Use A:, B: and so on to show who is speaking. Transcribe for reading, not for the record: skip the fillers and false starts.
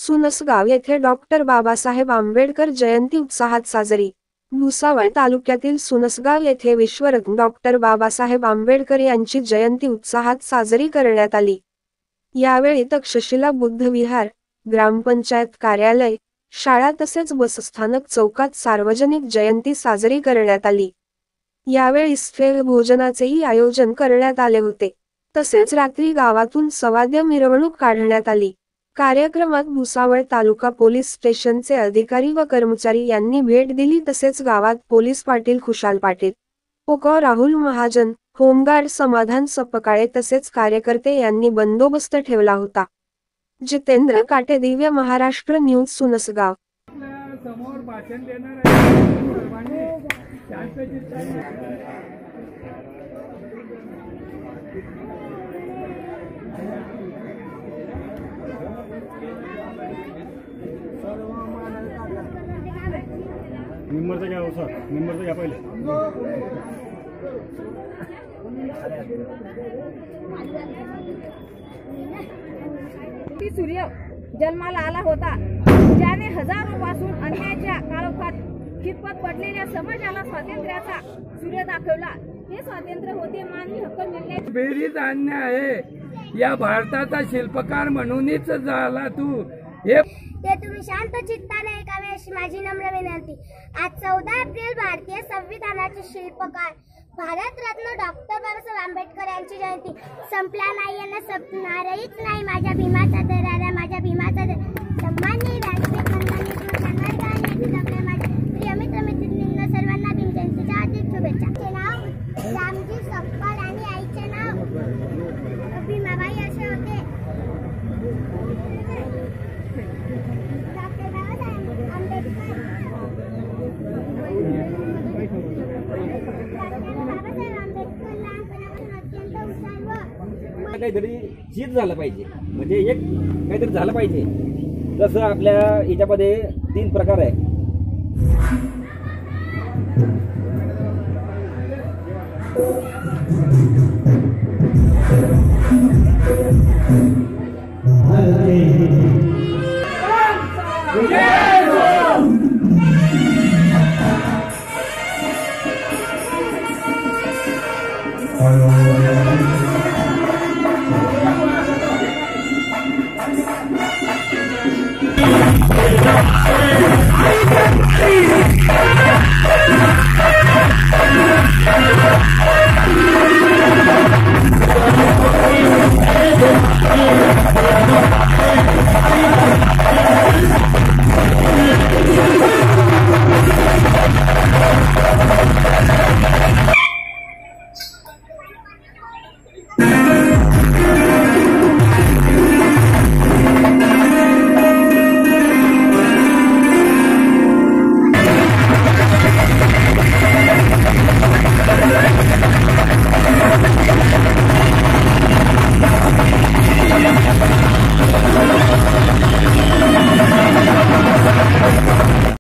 A: सुनसगाव येथे डॉक्टर बाबासाहेब आंबेडकर जयंती उत्साहात साजरी। भुसावळ तालुक्यातील सुनसगाव येथे विश्वरत्न डॉक्टर बाबासाहेब आंबेडकर यांची जयंती उत्साहात साजरी करण्यात आली। यावेळी तक्षशिला बुद्धविहार, ग्रामपंचायत कार्यालय, शाळा तसेच बसस्थानक चौकात सार्वजनिक जयंती साजरी करण्यात आली। यावेळी स्फेर भोजनाचेही आयोजन करण्यात आले होते। तसेच रात्री गावातून सवाद्य मिरवणूक काढण्यात आली। कार्यक्रमात भुसावळ तालुका पोलीस स्टेशनचे अधिकारी व कर्मचारी यांनी भेट दिली। तसेच गावात पोलीस पाटील खुशाल पाटील, पोको राहुल महाजन, होमगार्ड समाधान सपकाळे तसेच कार्यकर्ते यांनी बंदोबस्त ठेवला होता। जितेंद्र काटे, दिव्य महाराष्ट्र न्यूज, सुनसगाव।
B: समोर भाषण देणार आहे
C: नंबरचं घ्या हो सर, नंबरचं घ्या पहिले।
D: सूर्य जन्माला आला होता, ज्याने हजारोपासून अन्यायाच्या काळोखात खितपत पडलेल्या समाजाला स्वातंत्र्याचा सूर्य दाखवला। हे स्वातंत्र्य होते मानवी हक्क मिळण्याची
B: बेरीज आणणे आहे। या भारताचा शिल्पकार म्हणूनच झाला तू। हे
E: तुम्ही शांत चित्ताने ऐकावे अशी माझी नम्र विनंती। आज 14 एप्रिल भारतीय संविधानाचे शिल्पकार भारतरत्न डॉक्टर बाबासाहेब आंबेडकर यांची जयंती संपला नाही यांना संपणारच नाही। माझ्या भीमाचा दरारा, माझ्या भीमाचा सन्माननीय व्यासपीठ नंदनी आपल्या माझ्या प्रिय मित्र मैत्रिणींना सर्वांना भीम जयंतीच्या हार्दिक शुभेच्छा। नाव रामजी सक्कल आणि आईचे नाव भीमाबाई असे होते।
F: काहीतरी चीज झालं पाहिजे, म्हणजे एक काहीतरी झालं पाहिजे। जसं आपल्या याच्यामध्ये 3 प्रकार आहे।
G: भारत